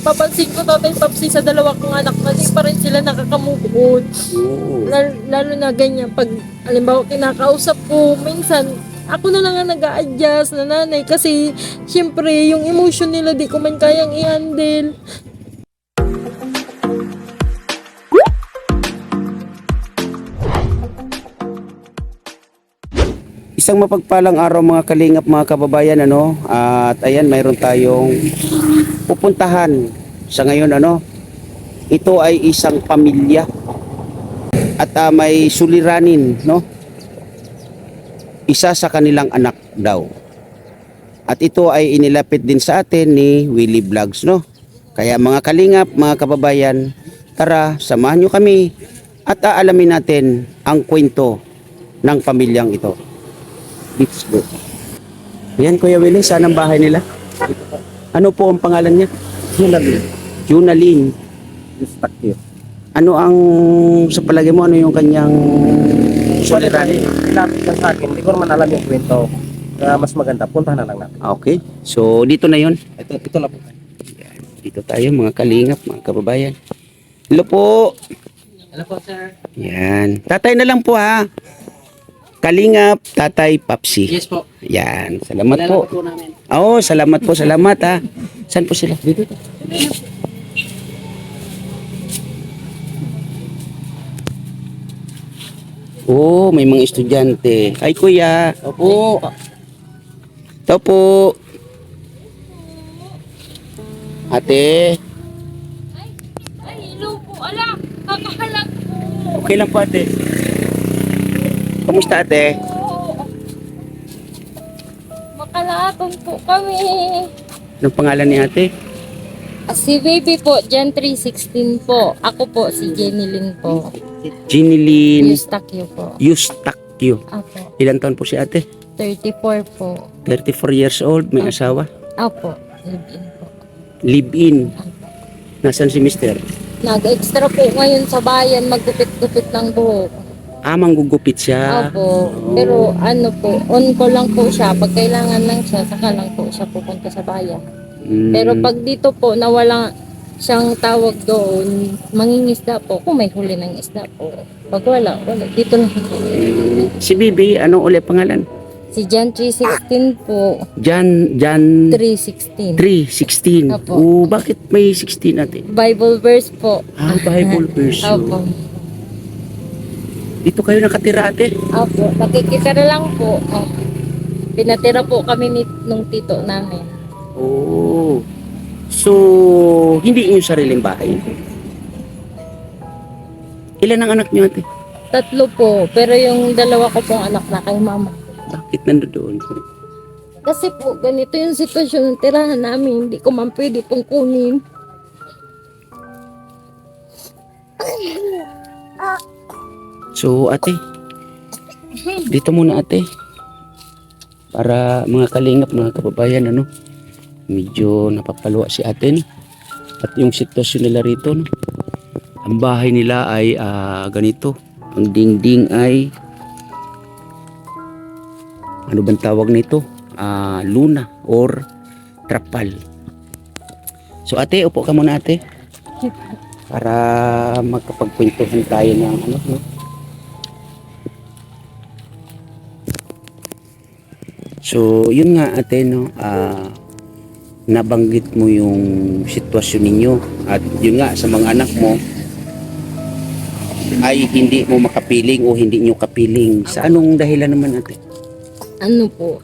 napapansin ko, Tatay Papsi, sa dalawa kong anak na di pa rin sila nakaka-move on. Oo. Lalo na ganyan, pag alimbawa kinakausap ko, minsan ako na lang ang nag-a-adjust na nanay kasi syempre yung emotion nila di ko man kayang i-handle. Isang mapagpalang araw mga kalingap, mga kababayan, ano? At ayan, mayroon tayong pupuntahan sa ngayon, ano? Ito ay isang pamilya at may suliranin, no? Isa sa kanilang anak daw. At ito ay inilapit din sa atin ni Willie Vlogs, no? Kaya mga kalingap, mga kababayan, tara, samahan nyo kami at aalamin natin ang kwento ng pamilyang ito. Let's go. Ayan, Kuya Willie, saan ang bahay nila? Ano po ang pangalan niya? Junaline. Junaline. Stuck here. Ano ang, sa palagay mo, ano yung kanyang suliranin? Ilapit lang sa akin, hindi ko naman alam yung kwento. Kaya mas maganda, puntahan na lang natin. Okay, so dito na yon. Ito na po. Dito tayo mga kalingap, mga kababayan. Hello po. Hello po, sir. Yan. Tatay na lang po ha. Kalingap, Tatay Papsi. Yes po. Yan. Salamat po. po namin. Oo, salamat po. Salamat ha. Saan po sila? Dito. Oh, may mga estudyante. Ay, kuya. Opo. Ito po. Ate. Ay, hello po, ala, kakahalag po. Okay lang po, ate. Kamusta, ate? Makalaatan po kami. Anong pangalan ni ate? Si baby po, Jan 316 po. Ako po, si Jenny Lynn po. Ginilin Eustachio po. Eustachio. Apo, Ilan taon po si ate? 34 po. 34 years old, may asawa. Apo, live-in po. Live-in. Nasaan si mister? Nag-extra po ngayon sa bayan, maggupit-gupit ng buhok. Ah, manggugupit siya. Opo, pero ano po, on ko lang po siya. Pag kailangan lang siya, saka lang po siya pupunta sa bayan. Mm. Pero pag dito po, na wala siyang tawag doon, mangingisda po, kung may huli ng isda po. Pag wala, dito lang po. Si Bibi, ano ulit pangalan? Si Jan 316 po, Jan 316. 3:16. Opo. Oh, bakit may 16 ate? Bible verse po. Ah, Bible verse. Opo. Dito kayo nakatira ate? Opo, nakikitira lang po. Opo. Pinatira po kami nung tito namin. Oh. So, hindi yung sariling bahay. Ilan ang anak niyo ate? 3 po, pero yung 2 ko pong anak na kay mama. Bakit nandoon? Kasi po, ganito yung sitwasyon ng tirahan namin. Hindi ko man pwede pong kunin. So, ate, dito muna ate. Para mga kalingap, mga kababayan, ano, medyo napapaluwa si ate, no? At yung sitwasyon nila rito, no? Ang bahay nila ay ganito. Ang dingding ay, ano bang tawag nito? Luna or trapal. So ate, upo ka muna ate. Para magkapagkwentuhan tayo ng ano, no? So, yun nga ate, no, nabanggit mo yung sitwasyon ninyo at yun nga sa mga anak mo ay hindi mo makapiling o hindi nyo kapiling. Sa anong dahilan naman ate? Ano po?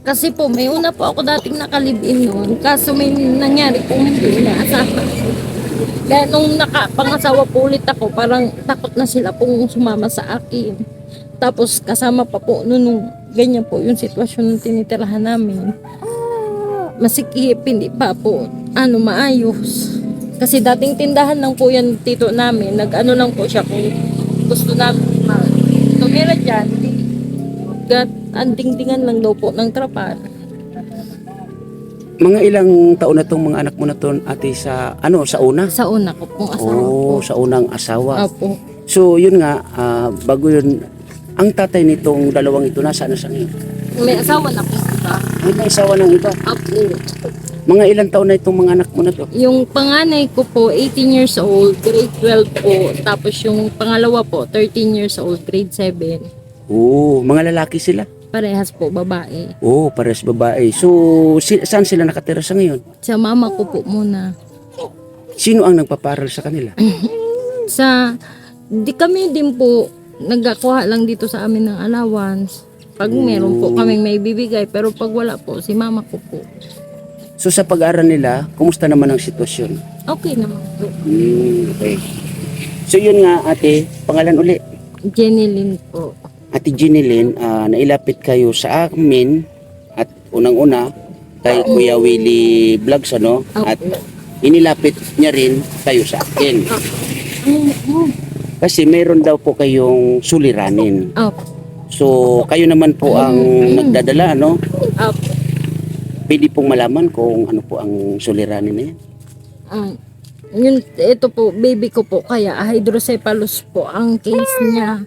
Kasi po, may una po ako dating nakalibin noon. Kaso may nangyari po hindi inaasahan. Kaya nung nakapangasawa po ulit ako, parang takot na sila pong sumama sa akin. Tapos kasama pa po nung ganyan po yung sitwasyon ng tinitirahan namin. Masikip, hindi pa po maayos. Kasi dating tindahan lang po yan tito namin. Nag-ano lang po siya kung gusto namin tumira dyan. Ang dingdingan lang daw po ng trapal. Mga ilang taon na tong mga anak mo na to ate sa sa una? Sa una ko pong asawa po. Sa unang asawa. Apo. So yun nga, bago yun, ang tatay nitong dalawang ito nasaan na siya ngayon? May asawa na po iba. Ay, may asawa ng iba. Apo. Mga ilang taon na itong mga anak mo na to? Yung panganay ko po, 18 years old, grade 12 po. Tapos yung pangalawa po, 13 years old, grade 7. Oo, mga lalaki sila. Parehas po, babae. Oo, pares babae. So, saan sila nakatira sa ngayon? Sa mama ko po muna. Sino ang nagpaparal sa kanila? Di kami din po, nagkakuha lang dito sa amin ng allowance. Pag meron po kaming may bibigay, pero pag wala po, si mama ko po. So, sa pag-aaral nila, kumusta naman ang sitwasyon? Okay naman po. Okay. So, yun nga, ate, pangalan uli. Jenny Lynn po. Ate Jeneline, nailapit kayo sa amin at unang-una kay Kuya Willie Vlogs, ano? Opo. At inilapit niya rin kayo sa akin. Kasi mayroon daw po kayong suliranin. Opo. So, kayo naman po ang nagdadala, ano? Opo. Pwede pong malaman kung ano po ang suliranin na yan. Ito po, baby ko po, kaya hydrocephalus po ang case niya.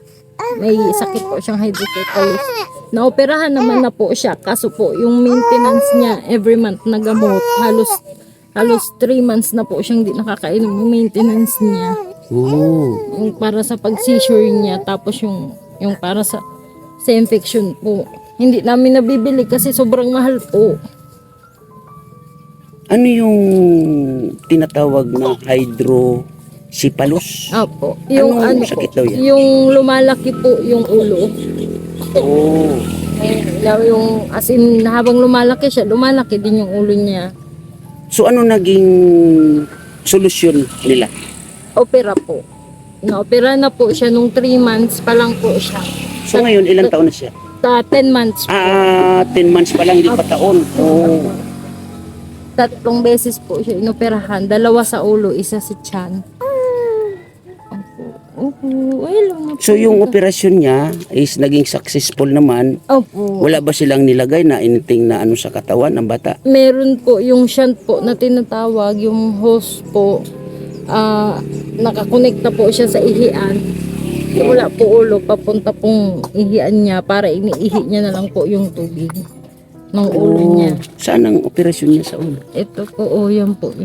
May sakit po siyang hydrocephalus. Naoperahan naman na po siya, kaso po yung maintenance niya every month na gamot, halos 3 months na po siyang di nakakainom yung maintenance niya. Oo. Yung para sa pag-seizure niya, tapos yung para sa infection po. Hindi namin nabibili kasi sobrang mahal po. Ano yung tinatawag na hydrocephalus? Opo. Yung Anong ano sakit po, daw yan? yung lumalaki po yung ulo. Oo. Yung as in habang lumalaki siya, lumalaki din yung ulo niya. So ano naging solusyon nila? Opera po. Na-opera na po siya nung 3 months pa lang po siya. So ngayon ilang taon na siya? 10 months po. 10 months pa lang, hindi pa taon. Oh. 3 beses po siya inoperahan. 2 sa ulo, 1 sa tiyan. Opo. Ay, lang na po. So yung operasyon niya is naging successful naman. Opo. Wala ba silang nilagay na anything na ano sa katawan ng bata? Meron po yung shunt po na tinatawag, yung hose po. Nakakonekta po siya sa ihian. Wala po ulo, papunta pong ihian niya para iniihi niya na lang po yung tubig ng ulo niya. Saan ang operasyon niya sa ulo? Ito po, yan po.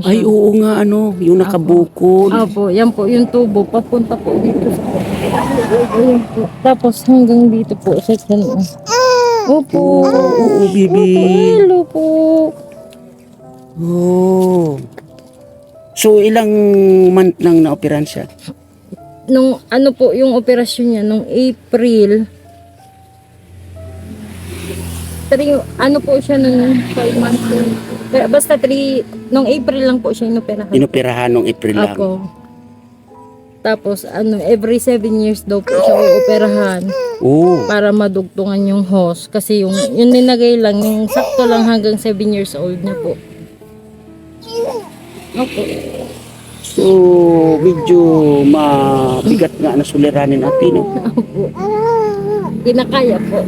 Ay oo nga, ano, yung nakabukol. Opo, yan po yung tubo, papunta po dito. Ayan po. Tapos hanggang dito po sa tiyan. Opo. Oo, baby. Hello po. Oh. So ilang month nang naoperahan siya? Nung ano po yung operasyon niya, nung April, ano po siya nung 5 months. Basta 3, nung April lang po siya inoperahan. Inoperahan nung April lang. Ako. Tapos every 7 years daw po siya uoperahan Oo. para madugtungan yung hose. Kasi yung ninagay lang, yung sakto lang hanggang 7 years old niya po. Okay. So, medyo mabigat nga na suliranin natin. No? Opo. Kinakaya po.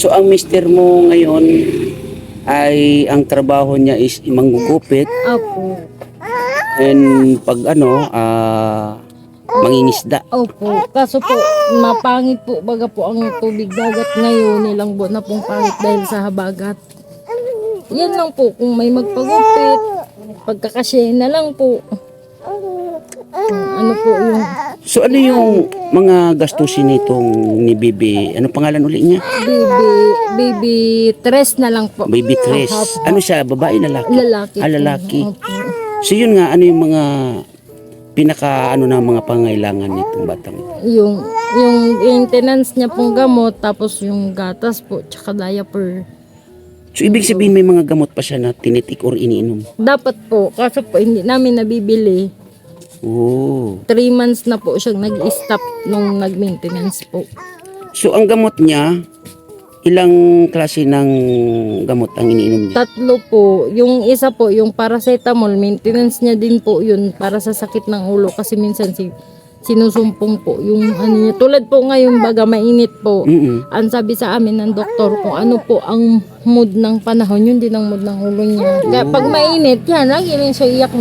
So, ang mister mo ngayon ay ang trabaho niya is manggugupit Opo. and pag mangingisda. Opo. Kaso po, mapangit po baga po ang tubig dagat ngayon. Ilang buwan na pong pangit dahil sa habagat. Yan lang po, kung may magpagupit, pagkakasyahin na lang po. Ano po yung So, ano yung mga gastusin nitong ni Bibi? Ano pangalan uli niya? baby tres na lang po. Baby Tres. Opo. Ano siya? Babae, lalaki? Lalaki. po. Lalaki. Opo. So, yun nga, ano yung mga na mga pangailangan nitong batang ito? Yung maintenance niya pong gamot, tapos yung gatas po, tsaka diaper. So, ibig sabihin may mga gamot pa siya na tinitik or iniinom? Dapat po, kaso po hindi namin nabibili. Oo. 3 months na po siyang nag-stop nung nag-maintenance po. So, ang gamot niya, ilang klase ng gamot ang iniinom niya? 3 po. Yung isa po, yung paracetamol, maintenance niya din po yun para sa sakit ng ulo. Kasi minsan sinusumpong po yung ano niya. Tulad po ngayon, baga mainit po. Mm-mm. Ang sabi sa amin ng doktor kung ano po ang mood ng panahon, yun din ang mood ng ulo niya. Kaya pag mainit, yan, lagi rin siya iyak.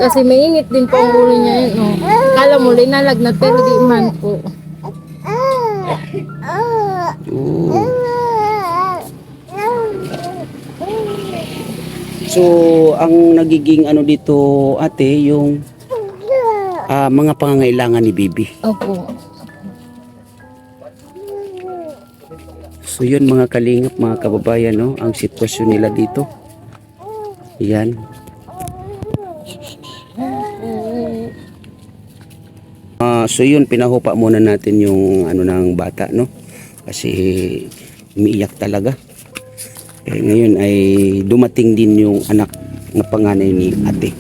Kasi mainit din po ang ulo niya. No? Kala mo, linalagnat, pero di man po. Oo. So, ang nagiging ano dito, ate, yung mga pangangailangan ni Bibi. Opo. So, yun mga kalingap, mga kababayan, no, ang sitwasyon nila dito. Yan. So yun, pinahupa muna natin yung ano ng bata, no? Kasi umiiyak talaga. Kaya ngayon ay dumating din yung anak na panganay ni ate.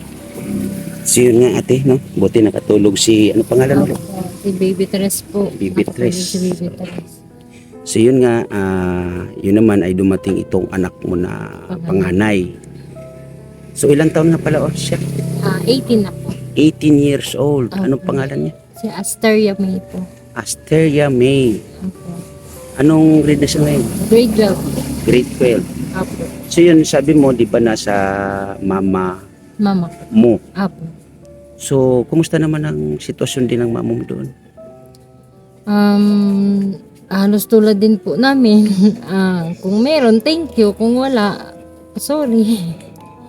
So yun nga ate, no? Buti nakatulog si, ano pangalan mo? Opo. Si Baby Tres po. Baby Nakatulog Tres. Si Baby Tres. So yun nga, yun naman ay dumating itong anak mo na panganay. So ilang taon na pala siya? 18 na po. 18 years old. Okay. Anong pangalan niya? Si Asteria May po. Asteria May. Opo. Anong grade na siya ngayon? Grade 12. Grade 12. Opo. So yun, sabi mo, di ba nasa mama Mama. mo? Opo. So, kumusta naman ang sitwasyon din ng mama mo doon? Halos tulad din po namin. Kung meron, thank you. Kung wala, sorry.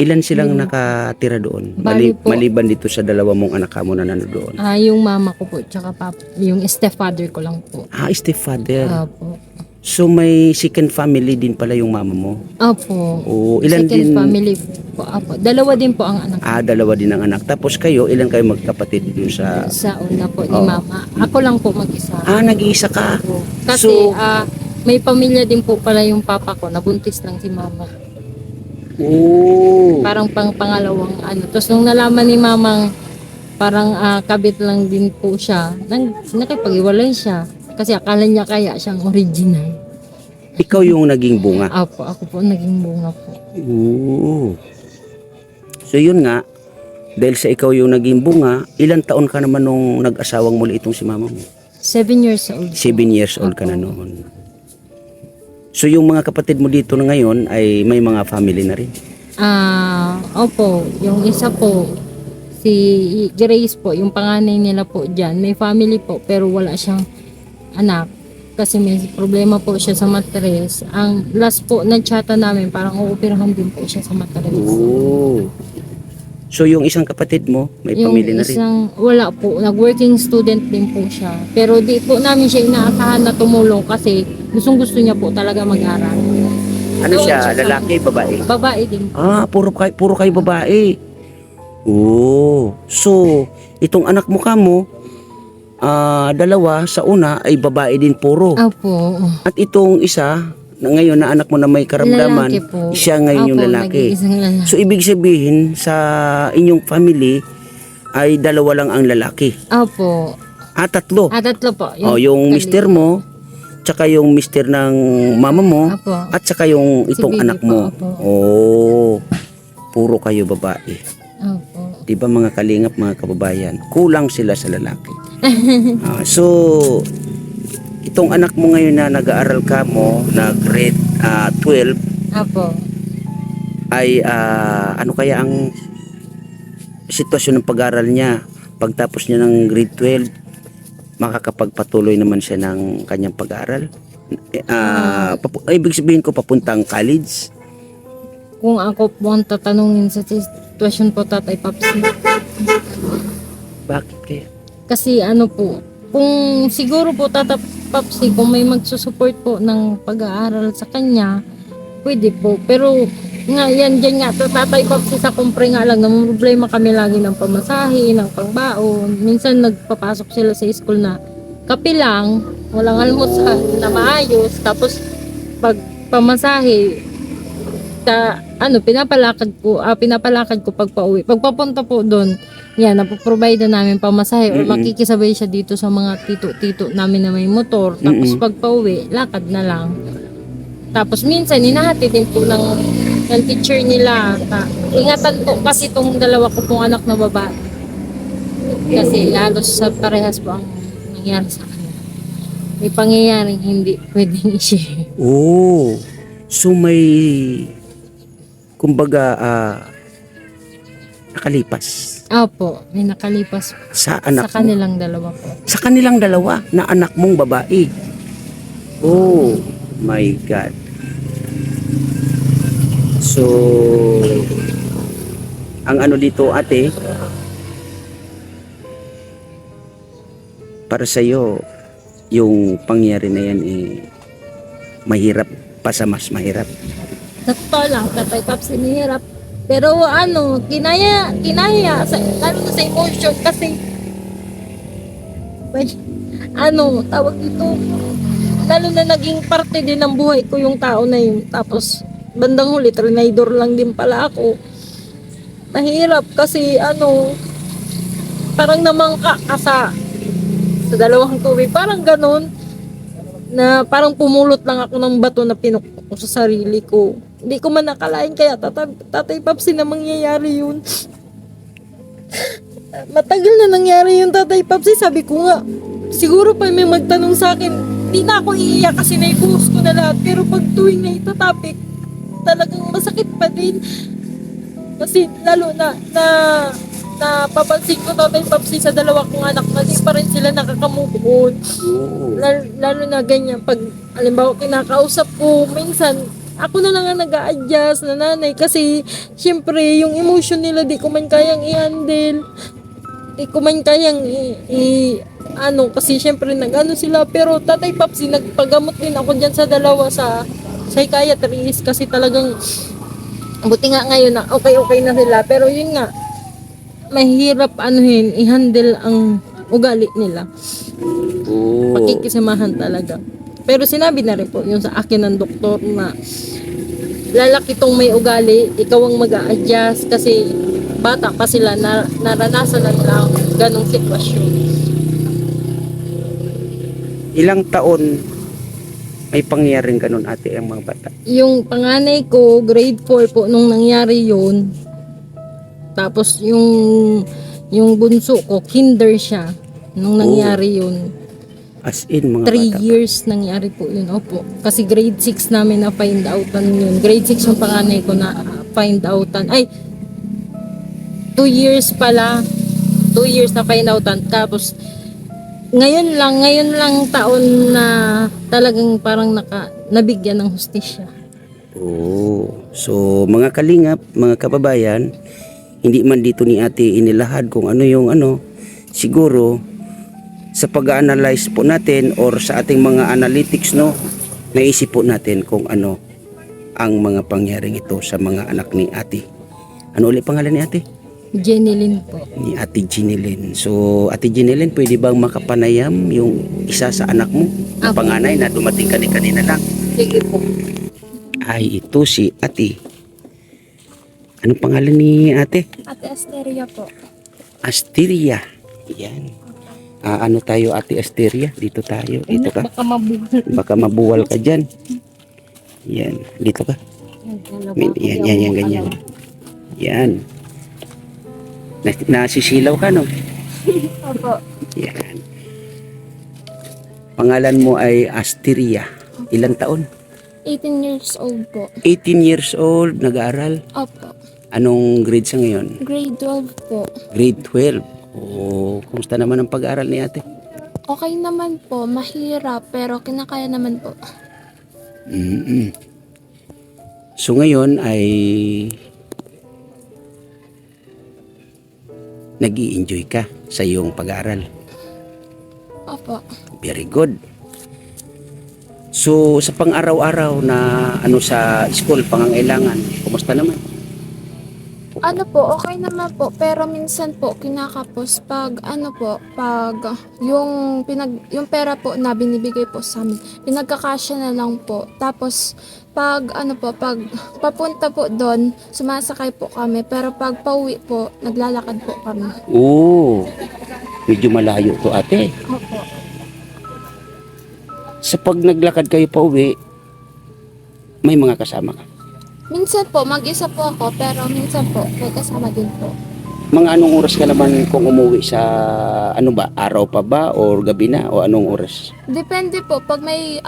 Ilan silang nakatira doon? Bali po. Maliban dito sa dalawa mong anak mo na nanodoon. Yung mama ko po, tsaka yung stepfather ko lang po. Stepfather. Opo. So, may second family din pala yung mama mo? Opo. O, ilan Second din? family po. Opo. Dalawa din po ang anak Dalawa din ang anak. Tapos kayo, ilan kayo magkapatid dun sa... sa una po ni Oh. mama. Ako lang po mag-isa. Nag-iisa ka. Opo. Kasi So- may pamilya din po pala yung papa ko. Nabuntis lang si mama. Oo. Parang pangalawang ano. Tapos nung nalaman ni mamang parang kabit lang din po siya, nakipag-iwalay siya. Kasi akala niya kaya siyang original. Ikaw yung naging bunga. Ako po naging bunga po. Oo. So yun nga, dahil sa ikaw yung naging bunga, ilang taon ka naman nung nag-asawang muli itong si mama mo? 7 years old. 7 years old ka na noon. So yung mga kapatid mo dito na ngayon ay may mga family na rin? Opo. Yung isa po, si Grace po, yung panganay nila po dyan, may family po pero wala siyang anak. Kasi may problema po siya sa matres. Ang last po na chata namin, parang uupirahan din po siya sa matres. Oo. So yung isang kapatid mo, may Yung pamilya na rin? isang, wala po, nag-working student din po siya. Pero di po namin siya inaasahan na tumulong kasi gustong gusto niya po talaga mag-aral. Ano Doon siya, sa- lalaki, babae? Babae din. Puro kayo babae. Oo. So, itong anak mo kamo, dalawa sa una ay babae din puro. Opo. At itong isa, na ngayon na anak mo na may karamdaman, Lalaki po. siya ngayon yung Opo, lalaki. nag-iisang lalaki. So, ibig sabihin, sa inyong family, ay dalawa lang ang lalaki. Opo. Tatlo. Tatlo po. Yung mister mo, tsaka yung mister ng mama mo, Opo. at tsaka yung Si itong baby anak po, mo. opo. Puro kayo babae. Opo. Diba mga kalingap, mga kababayan, kulang sila sa lalaki. So, itong anak mo ngayon na nag-aaral ka mo na grade 12 Opo. ay ano kaya ang sitwasyon ng pag-aaral niya? Pagtapos niya ng grade 12, makakapagpatuloy naman siya ng kanyang pag-aaral? Ibig sabihin ko papuntang college? Kung ako po ang tatanungin sa sitwasyon po, Tatay Papsi. Bakit kaya? Kasi ano po, kung siguro po Tatay Papsi, kung may magsusupport po ng pag-aaral sa kanya, pwede po. Pero nga yan dyan nga, Tatay Papsi, sa kumpre nga lang, namang problema kami lagi ng pamasahe, ng pangbaon. Minsan nagpapasok sila sa school na kape lang, walang almusal na maayos. Tapos pag pamasahe, pinapalakad ko pag pauwi. Pag papunta po doon, yan, napoprovide na namin pamasahe or makikisabay siya dito sa mga tito-tito namin na may motor. Tapos pag pauwi, lakad na lang. Tapos minsan, hinahati din po ng teacher nila. Ingatan po kasi itong dalawa ko pong anak na babae. Kasi halos sa parehas po ang nangyari sa kanila. May pangyayaring hindi pwedeng i-share. So may kumbaga nakalipas Opo, may nakalipas sa anak sa kanilang dalawa po. mo. Sa kanilang dalawa na anak mong babae. Oh my God. So, ang ano dito ate, para sa'yo, yung pangyari na yan mahirap pa sa mas mahirap. Sa totoo lang, Tatay Paps, sinihirap. Pero kinaya, lalo na sa emotion kasi, may, tawag dito, lalo na naging parte din ng buhay ko yung tao na yun. Tapos, bandang huli, trinidor lang din pala ako. Mahirap kasi, parang namangka ka sa dalawang tubig. Parang ganun, na parang pumulot lang ako ng bato na pinukpok ko sa sarili ko. Hindi ko man nakalain kaya Tatay Papsi na mangyayari yun. Matagal na nangyari yung Tatay Papsi. Sabi ko nga, siguro pa may magtanong sa akin, hindi na ako iiyak kasi naibuhos ko na lahat. Pero pag tuwing na ito topic, talagang masakit pa din. Kasi lalo na papansin ko Tatay Papsi sa dalawa kong anak na di pa rin sila nakakamove on. Lalo na ganyan, pag alimbawa kinakausap ko, minsan ako na lang ang nag-a-adjust na nanay kasi syempre yung emotion nila di ko man kayang i-handle, di ko man kayang kasi syempre nag-ano sila. Pero Tatay Papsi, nagpagamot din ako dyan sa dalawa sa psychiatrist kasi talagang buti nga ngayon na okay na sila. Pero yun nga, mahirap i-handle ang ugali nila. Pakikisamahan talaga. Pero sinabi na rin po yung sa akin ng doktor na lalaki tong may ugali, ikaw ang mag-a-adjust kasi bata pa sila, naranasan na nila ang ganong sitwasyon. Ilang taon may pangyaring ganun ate ang mga bata? Yung panganay ko, grade 4 po nung nangyari yun. Tapos yung bunso ko, kinder siya nung nangyari yun. As in mga 3 bata. years nangyari po yun, opo. Kasi grade 6 namin na find outan yun. Grade 6 yung panganay ko na find outan. Ay, 2 years pala. 2 years na find outan. Tapos, ngayon lang taon na talagang parang nabigyan ng hustisya. So mga kalingap, mga kababayan, hindi man dito ni ate inilahad kung ano yung siguro sa pag-analyze po natin or sa ating mga analytics naisip po natin kung ano ang mga pangyaring ito sa mga anak ni ate. Ano ulit pangalan ni ate? Jenilyn po. Ni ate Jenilyn. So ate Jenilyn, pwede bang makapanayam yung isa sa anak mo, ang Apo. panganay na dumating kanina lang? Sige po. Ay, ito si ate. Anong pangalan ni ate? Ate Asteria po. Asteria. Yan. Ano tayo ate Asteria? Dito tayo. Dito ka. Baka mabuhay. Baka mabuwal ka dyan. Yan. Dito ka. Yan, ganyan. Yan. Nasisilaw ka, no? Opo. Yan. Pangalan mo ay Asteria. Ilang taon? 18 years old po. 18 years old, nag-aaral. Opo. Anong grade sa ngayon? Grade 12 po. Grade 12. Kumusta naman ang pag-aaral ni ate? Okay naman po. Mahirap pero kinakaya naman po. So ngayon ay nag-i-enjoy ka sa iyong pag-aaral. Opo. Very good. So sa pang-araw-araw na sa school, pangangailangan, kumusta naman? Ano po, okay naman po. Pero minsan po, kinakapos pag yung pera po na binibigay po sa amin, pinagkakasya na lang po. Tapos, pag papunta po doon, sumasakay po kami. Pero pag pauwi po, naglalakad po kami. Medyo malayo to ate. Opo. Sa pag naglakad kayo pa uwi, may mga kasama ka. Minsan po, mag-isa po ako, pero minsan po, may kasama din po. Mga anong oras ka naman kung umuwi sa araw pa ba or gabi na o anong oras? Depende po, pag may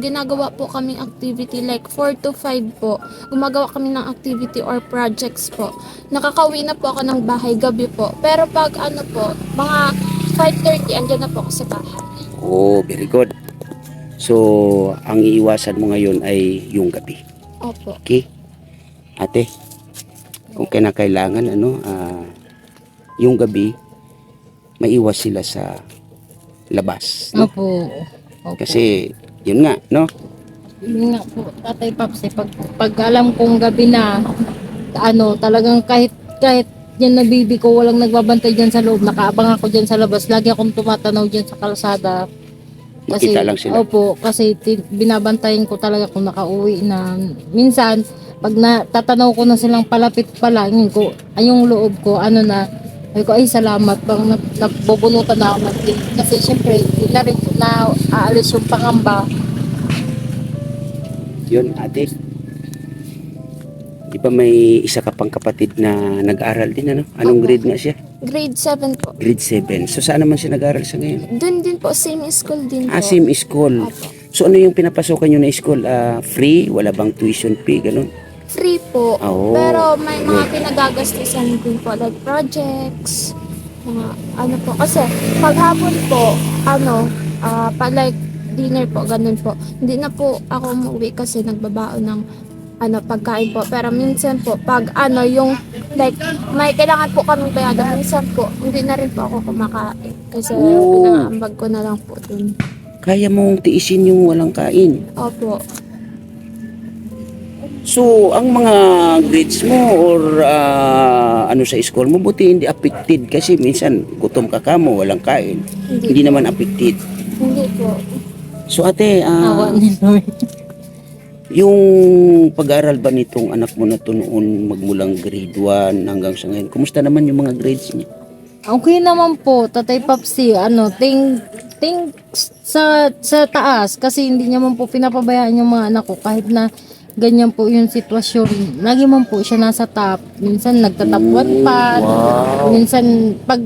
ginagawa po kaming activity like 4 to 5 po, gumagawa kami ng activity or projects po. Nakakauwi na po ako ng bahay gabi po. Pero pag mga 5:30, andyan na po ako sa bahay. Very good. So, ang iiwasan mo ngayon ay yung gabi. Opo. Okay? Ate, kung kinakailangan, yung gabi, maiwas sila sa labas. No? Opo. Opo. Kasi, yun nga, no? Yun nga po, Tatay Paps, pag alam kong gabi na, talagang kahit yan na bibi ko, walang nagbabantay dyan sa loob, nakaabang ako dyan sa labas, lagi akong tumatanaw dyan sa kalsada. Makita lang sila. Opo, kasi binabantayan ko talaga kung nakauwi na. Minsan, pag natatanaw ko na silang palapit pala, yung loob ko, ay ko, ay salamat, bang nabubunutan na ako ng tingin. Kasi syempre, hindi na rin na aalis yung pangamba. Yun, ate. Di ba may isa ka pang kapatid na nag-aral din, ano? Anong Opo. grade nga siya? Grade 7 po. Grade 7. So, saan naman siya nag-aral sa ngayon? Doon din po, same school din po. Same school. Opo. So, ano yung pinapasokan nyo na school? Free? Wala bang tuition fee? Ganun? Free po. Oo. Pero may mga pinagagastusan din po, like projects, mga po. Kasi paghapon po, like dinner po, ganun po. Hindi na po ako umuwi kasi nagbabaon ng pagkain po. Pero minsan po, pag yung like may kailangan po kami bayagan, minsan po, hindi na rin po ako kumakain. Kasi Oo. pinangambag ko na lang po dun. Kaya mong tiisin yung walang kain. Opo. So, ang mga grades mo or sa school mo, buti hindi affected kasi minsan gutom ka kamo, walang kain. Hindi naman affected. Hindi po. So, ate, Awa ni Lord. yung pag-aaral ba nitong anak mo na to noon magmulang grade 1 hanggang sa ngayon, kumusta naman yung mga grades niya? Okay naman po, Tatay Papsi, ting sa taas kasi hindi niya man po pinapabayaan yung mga anak ko kahit na ganyan po yung sitwasyon. Lagi man po siya nasa top. Minsan nagtatap 1 pa. Wow. Minsan pag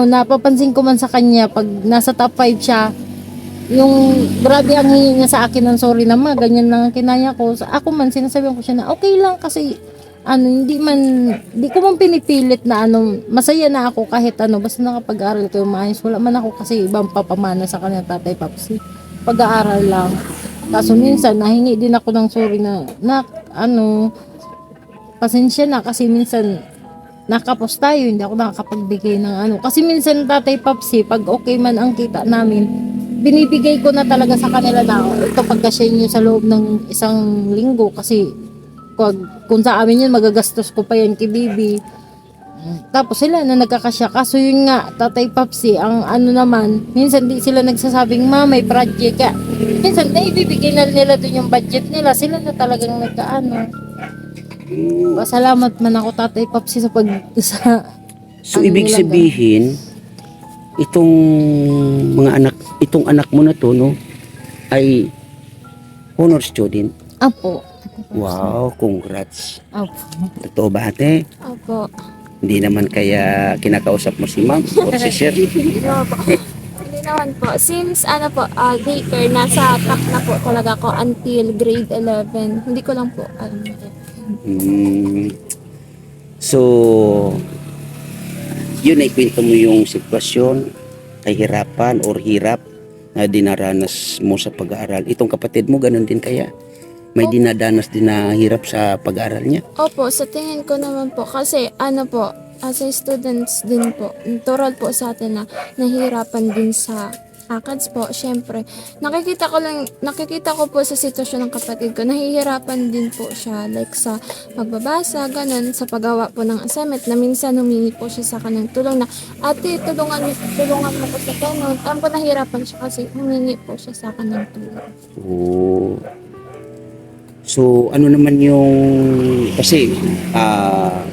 napapansin ko man sa kanya pag nasa top 5 siya, yung grabe ang hingi niya sa akin ng sorry na ganyan lang ang kinaya ko. Ako man sinasabihan ko siya na okay lang kasi hindi ko man pinipilit na masaya na ako kahit basta nakapag-aral ko yung maayos. Wala man ako kasi ibang papamana sa kanya, Tatay Papsi. Pag-aaral lang. Kaso minsan nahingi din ako ng sorry na pasensya na kasi minsan nakapos tayo, hindi ako nakakapagbigay ng kasi minsan, Tatay Papsi, pag okay man ang kita namin, binibigay ko na talaga sa kanila na ito pagkasya nyo sa loob ng isang linggo kasi kung sa amin yun magagastos ko pa yan kay Bibi. Tapos sila na nagkakasya. Kaso yun nga, Tatay Papsi, ang naman, minsan di sila nagsasabing, Ma, may project ka. Minsan na ibibigay na nila dun yung budget nila. Sila na talagang Pasalamat man ako, Tatay Papsi, So, ibig sabihin, itong anak mo na to, no, ay honor student. Apo. Wow, congrats. Apo. Totoo ba, ate? Opo. Hindi naman kaya kinakausap mo si ma'am o si sir? Hindi naman po. Since daycare, nasa top na po talaga ako until grade 11. Hindi ko lang po alam. So, yun ay kwento mo yung sitwasyon, kahirapan or hirap na dinaranas mo sa pag-aaral. Itong kapatid mo, ganun din kaya? May dinadanas din na hirap sa pag-aaral niya? Opo, sa tingin ko naman po. Kasi as a students din po, natural po sa atin na nahihirapan din sa ACADS po, syempre. Nakikita ko po sa sitwasyon ng kapatid ko, nahihirapan din po siya, like sa pagbabasa, ganun, sa paggawa po ng assignment, na minsan humingi po siya sa kanyang tulong na, ate, tulungan mo po sa ganun. Parang po nahihirapan siya kasi humingi po siya sa kanyang tulong. Oo. So, ano naman yung, kasi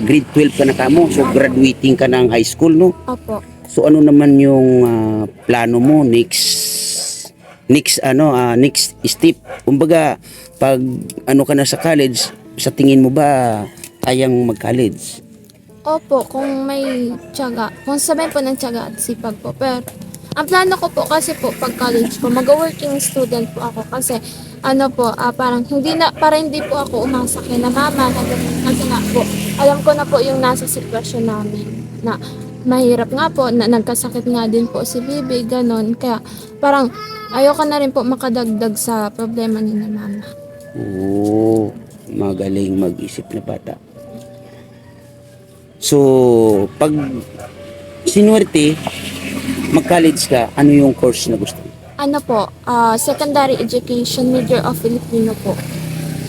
grade 12 ka na kamo, so graduating ka ng high school, no? Opo. So, ano naman yung plano mo next step? Kumbaga, pag ka na sa college, sa tingin mo ba kayang mag-college? Opo, kung may tiyaga. Kung sabihin po ng tiyaga at sipag po. Pero, ang plano ko po kasi po, pag college po, mag-working student po ako kasi, parang hindi po ako umasa kay na mama na ganun. Kasi nga po, alam ko na po yung nasa sitwasyon namin na mahirap nga po, na nagkasakit nga din po si Bibi, ganon. Kaya parang ayoko na rin po makadagdag sa problema ni na mama. Oo, magaling mag-isip na bata. So, pag sinuwerte, mag-college ka, ano yung course na gusto mo? Ano po, secondary education, major of Filipino po.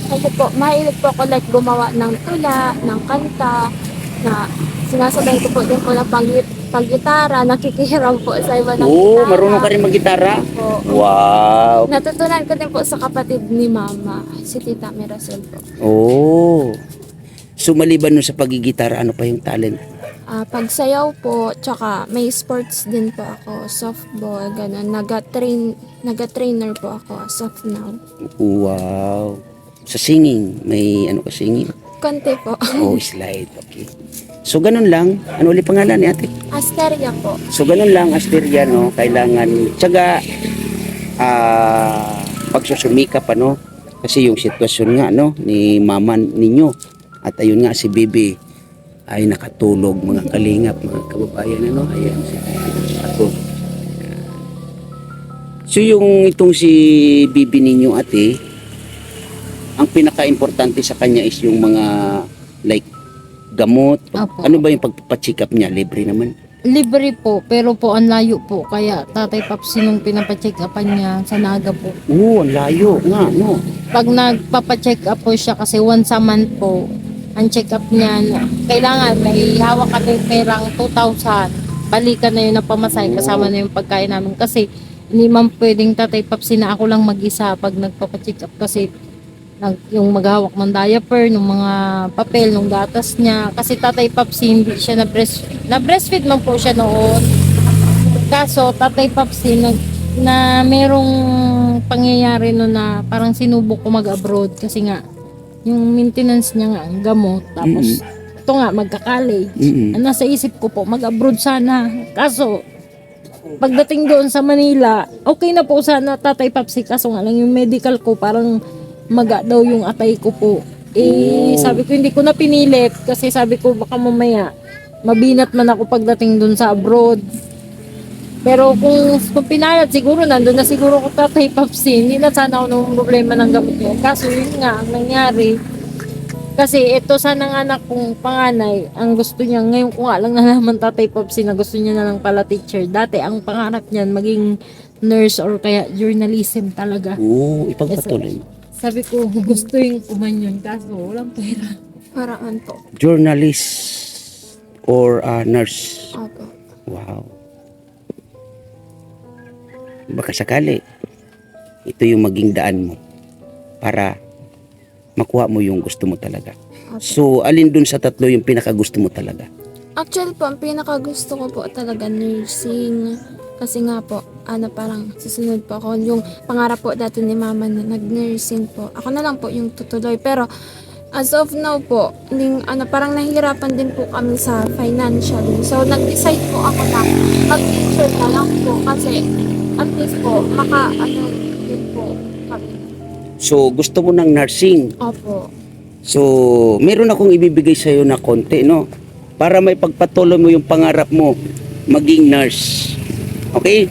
Kasi po, mahilig po ako like gumawa ng tula, ng kanta, na sinasabay ko po din po ng pag-gitara, nakikihiram po sa iba ng Oo, gitara. marunong ka rin mag-gitara? Po. Wow! Natutunan ko din po sa kapatid ni mama, si Tita Miracel po. Oo. So, maliban nun sa pagigitara, ano pa yung talent? Pagsayaw po, tsaka may sports din po ako, softball, gano'n. Naga-trainer po ako as of now. Wow! Sa singing, may ano ka singing? Konti po. Oh, slide. Okay. So, ganun lang. Ano ulit pangalan ni ate? Asteria po. So, ganun lang, Asteria, no? Kailangan, tsaga, pagsusumikap, ano? Kasi yung sitwasyon nga, no? Ni mama ninyo. At ayun nga, si Bibi ay nakatulog, mga kalingap, mga kababayan, ano? Ayan, si nakatulog. So, yung itong si Bibi ninyo, ate, ang pinaka-importante sa kanya is yung mga like gamot. Apo. Ano ba yung pagpapacheck up niya? Libre naman. Libre po, pero po ang layo po. Kaya Tatay Papsi nung pinapacheck upan niya sa Naga po. Oo, ang layo nga, no? Pag nagpapacheck up po siya kasi once a month po, ang check up niya, kailangan may hawak kami perang 2,000. Balikan na yun na pamasahe, kasama na yung pagkain namin. Kasi hindi man pwedeng Tatay Papsi na ako lang mag-isa pag nagpapacheck up kasi yung maghawak ng diaper, ng mga papel, ng gatas niya. Kasi Tatay Papsi hindi siya na-breastfeed. Na-breastfeed man po siya noon. Kaso Tatay Papsi na merong pangyayari no na parang sinubok ko mag-abroad kasi nga yung maintenance niya nga ang gamot. Tapos ito nga magka-college. Ang nasa isip ko po mag-abroad sana. Kaso pagdating doon sa Manila, okay na po sana Tatay Papsi. Kaso nga lang yung medical ko parang maga daw yung atay ko po. Sabi ko hindi ko na pinilit kasi sabi ko baka mamaya mabinat man ako pagdating dun sa abroad. Pero kung pinalat siguro nandun na siguro ko Tatay Papsi, hindi na sana ako ng problema ng gamot niya. Kaso yun nga ang nangyari. Kasi ito sana ng anak kong panganay, ang gusto niya, ngayon ko nga lang nalaman Tatay Papsi na gusto niya na lang pala teacher. Dati ang pangarap niyan maging nurse or kaya journalism talaga. Oo, ipagpatuloy mo. Sabi ko, gusto yung kumanyon, kaso walang pera. Paraan po. Journalist or nurse. Opo. Wow. Baka sakali, ito yung maging daan mo para makuha mo yung gusto mo talaga. So, alin dun sa tatlo yung pinakagusto mo talaga? Actually po, ang pinakagusto ko po talaga nursing. Kasi nga po, parang susunod po ako. Yung pangarap po dati ni mama na nag-nursing po. Ako na lang po yung tutuloy. Pero as of now po, parang nahihirapan din po kami sa financially. So nag-decide po ako na mag-teacher na lang po. Kasi at least po, din po kami. So, gusto mo ng nursing. Opo. So, meron akong ibibigay sa'yo na konti, no? Para may pagpatuloy mo yung pangarap mo, maging nurse. Okay?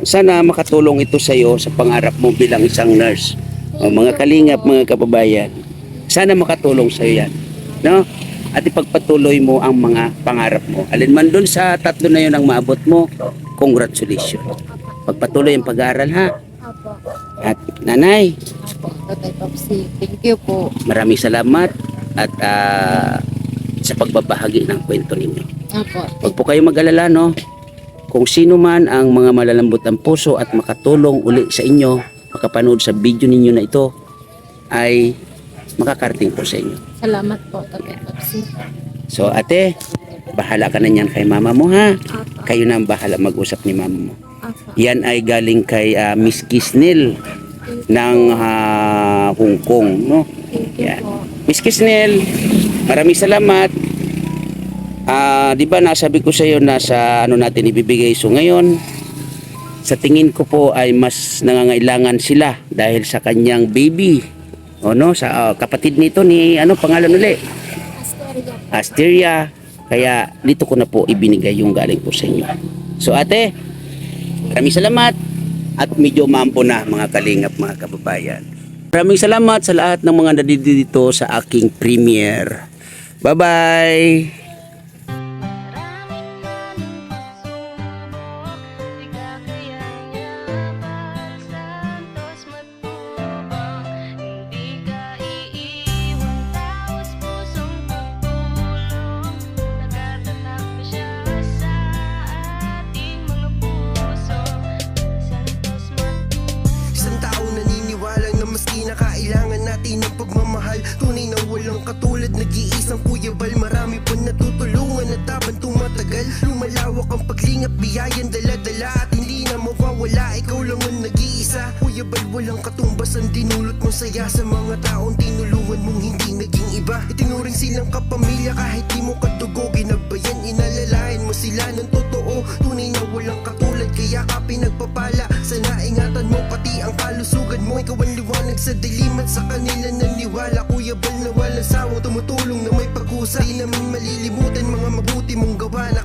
Sana makatulong ito sa'yo sa pangarap mo bilang isang nurse. Mga kalingap, mga kababayan, sana makatulong sa'yo yan. No? At ipagpatuloy mo ang mga pangarap mo. Alin man dun sa tatlo na yun ang maabot mo, congratulations. Pagpatuloy ang pag-aaral, ha? Opo. At nanay, Apo, Tatay Papsi, thank you po. maraming salamat at sa pagbabahagi ng kwento ninyo. Apo, Huwag po kayo mag-alala, no? Kung sino man ang mga malalambot ng puso at makatulong uli sa inyo, makapanood sa video ninyo na ito, ay makakarating po sa inyo. salamat po Tatay Papsi. So ate, bahala ka na niyan kay mama mo, ha? Opo. Kayo na ang bahala mag-usap ni mama mo. Opo. Yan ay galing kay Miss Kisnel ng Hong Kong, no? Thank you Yan. po. Miss Kisnel, maraming salamat. Di ba nasabi ko sa iyo na sa ano natin ibibigay, so ngayon sa tingin ko po ay mas nangangailangan sila dahil sa kanyang baby, o no, sa kapatid nito ni ano pangalan uli? Asteria. Asteria. Kaya dito ko na po ibinigay yung galing po sa inyo. So ate, maraming salamat at medyo mampo na mga kalingap, mga kababayan. Maraming salamat sa lahat ng mga nandito sa aking premiere. Bye-bye! Isang tao naniniwala na maski na kailangan natin ng pagmamahal, tunay na walang katulad, nag-iisang Kuya Bal. Marami pa natutulungan at habang tumatagal, lumalawak ang paglingap, biyayan dala-dala at hindi na mawawala, ikaw lang ang nag-iisa. Kuya Bal, walang katumbas ang dinulot mo saya sa mga taong tinulungan mong hindi naging iba. Itinuring silang kapamilya kahit di mo kadugo, ginabayan, inalalayan mo sila ng totoo. Tunay na walang katulad, kaya ka pinagpapala. Sana ingatan mo pati ang kalusugan mo, ikaw ang liwanag sa dilim at sa kanila naniwala. Kuya Bal na walang sawang tumutulong na may pag-usa, di namin malilimutan mga mabuti mong gawa na